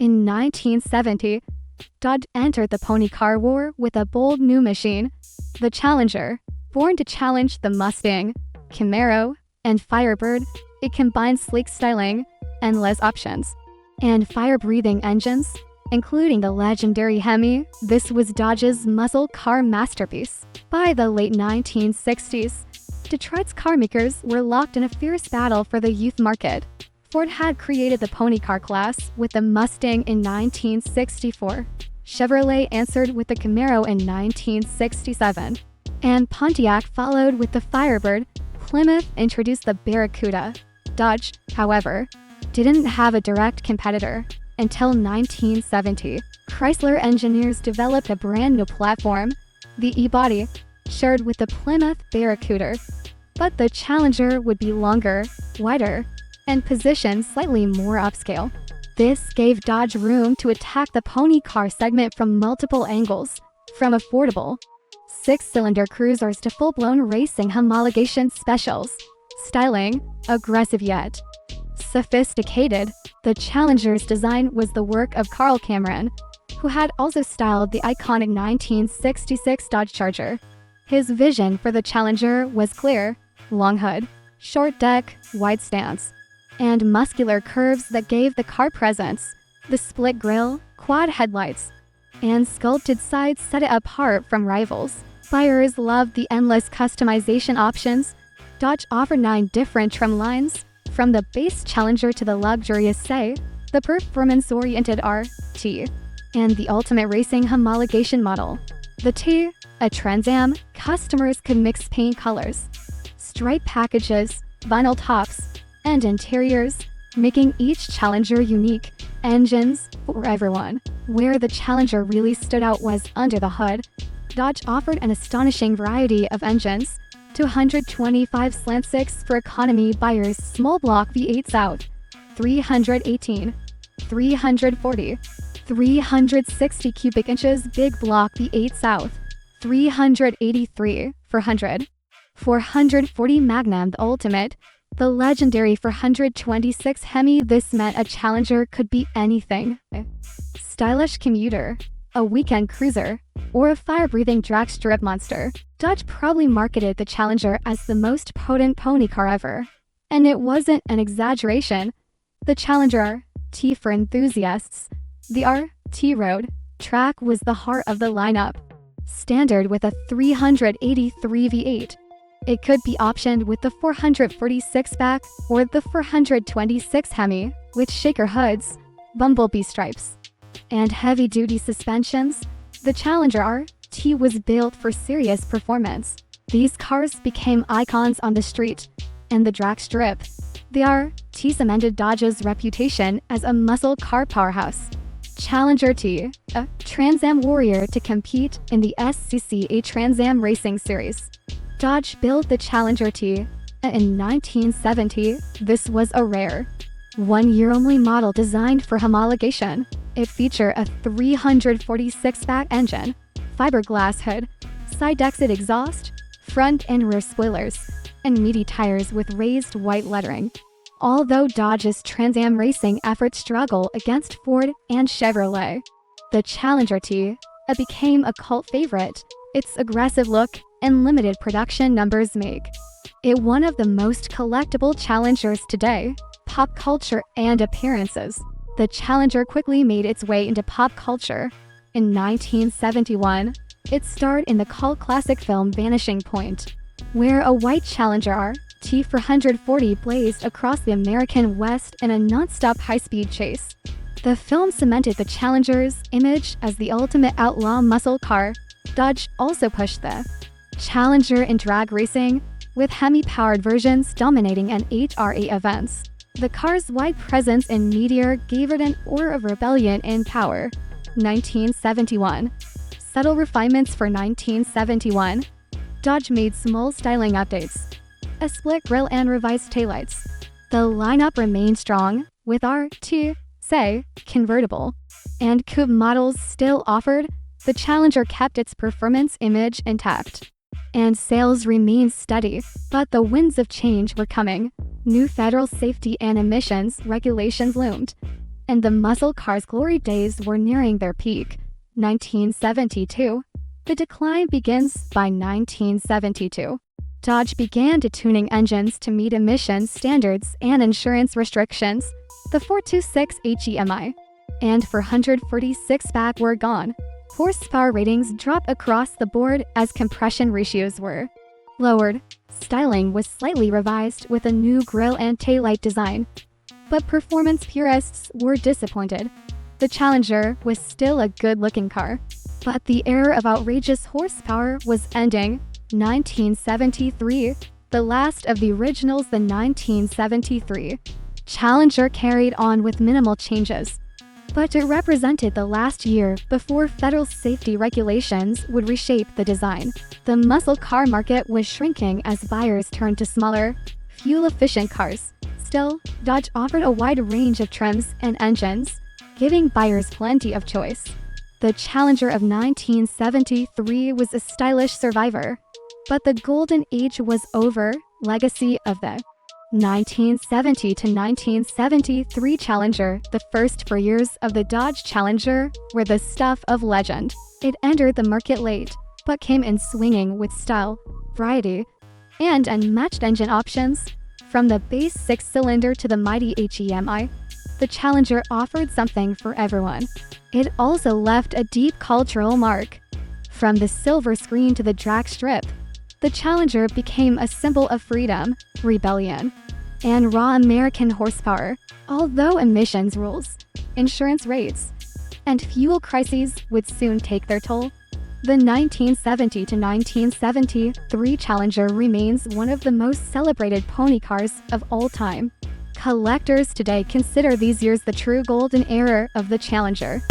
In 1970, Dodge entered the pony car war with a bold new machine, the Challenger. Born to challenge the Mustang, Camaro, and Firebird, it combines sleek styling, endless options, and fire-breathing engines, including the legendary HEMI. This was Dodge's muscle car masterpiece. By the late 1960s, Detroit's carmakers were locked in a fierce battle for the youth market. Ford had created the pony car class with the Mustang in 1964. Chevrolet answered with the Camaro in 1967. And Pontiac followed with the Firebird. Plymouth introduced the Barracuda. Dodge, however, didn't have a direct competitor. Until 1970, Chrysler engineers developed a brand new platform, the E-Body, shared with the Plymouth Barracuda. But the Challenger would be longer, wider, and positioned slightly more upscale. This gave Dodge room to attack the pony car segment from multiple angles, from affordable six-cylinder cruisers to full-blown racing homologation specials. Styling, aggressive yet sophisticated, the Challenger's design was the work of Carl Cameron, who had also styled the iconic 1966 Dodge Charger. His vision for the Challenger was clear: long hood, short deck, wide stance, and muscular curves that gave the car presence. The split grille, quad headlights, and sculpted sides set it apart from rivals. Buyers loved the endless customization options. Dodge offered 9 different trim lines, from the base Challenger to the luxurious Say, the performance-oriented R-T, and the ultimate racing homologation model, the T, a Trans Am. Customers could mix paint colors, stripe packages, vinyl tops, and interiors, making each Challenger unique. Engines for everyone. Where the Challenger really stood out was under the hood. Dodge offered an astonishing variety of engines: 225 slant-6 for economy buyers, small block V8s out, 318, 340, 360 cubic inches big block V8 South, 383, 400, 440 Magnum the ultimate, the legendary 426 HEMI. This meant a Challenger could be anything: stylish commuter, a weekend cruiser, or a fire-breathing drag strip monster. Dodge probably marketed the Challenger as the most potent pony car ever. And it wasn't an exaggeration. The Challenger R-T for enthusiasts. The R-T Road track was the heart of the lineup. Standard with a 383 V8. It could be optioned with the 446 back or the 426 HEMI, with shaker hoods, bumblebee stripes, and heavy-duty suspensions. The Challenger R-T was built for serious performance. These cars became icons on the street and the drag strip. The R-T cemented Dodge's reputation as a muscle car powerhouse. Challenger T, a Trans Am warrior to compete in the SCCA Trans Am Racing Series. Dodge built the Challenger T in 1970. This was a rare, one-year-only model designed for homologation. It featured a 346-back engine, fiberglass hood, side exit exhaust, front and rear spoilers, and meaty tires with raised white lettering. Although Dodge's Trans Am racing efforts struggle against Ford and Chevrolet, the Challenger T became a cult favorite. Its aggressive look and limited production numbers make it one of the most collectible Challengers today. Pop culture and appearances. The Challenger quickly made its way into pop culture. In 1971, it starred in the cult classic film Vanishing Point, where a white Challenger R-T 440 blazed across the American West in a non-stop high-speed chase. The film cemented the Challenger's image as the ultimate outlaw muscle car. Dodge also pushed the Challenger in drag racing, with HEMI-powered versions dominating NHRA events. The car's wide presence in Meteor gave it an aura of rebellion in power. 1971. Subtle refinements for 1971. Dodge made small styling updates: a split grille and revised taillights. The lineup remained strong, with R-T, Say, convertible, and coupe models still offered. The Challenger kept its performance image intact, and sales remained steady. But the winds of change were coming. New federal safety and emissions regulations loomed. and the muscle car's glory days were nearing their peak. 1972. The decline begins by 1972. Dodge began detuning engines to meet emissions standards and insurance restrictions. The 426 HEMI and 446 back were gone. Horsepower ratings dropped across the board as compression ratios were lowered. Styling was slightly revised with a new grille and taillight design, but performance purists were disappointed. The Challenger was still a good-looking car, but the era of outrageous horsepower was ending. 1973. The last of the originals. The 1973 Challenger carried on with minimal changes, but it represented the last year before federal safety regulations would reshape the design. The muscle car market was shrinking as buyers turned to smaller, fuel-efficient cars. Still, Dodge offered a wide range of trims and engines, giving buyers plenty of choice. The Challenger of 1973 was a stylish survivor, but the golden age was over. Legacy of the 1970 to 1973 Challenger. The first 4 years of the Dodge Challenger were the stuff of legend. It entered the market late, but came in swinging with style, variety, and unmatched engine options. From the base 6-cylinder to the mighty HEMI, the Challenger offered something for everyone. It also left a deep cultural mark. From the silver screen to the drag strip, the Challenger became a symbol of freedom, rebellion, and raw American horsepower. Although emissions rules, insurance rates, and fuel crises would soon take their toll, the 1970 to 1973 Challenger remains one of the most celebrated pony cars of all time. Collectors today consider these years the true golden era of the Challenger.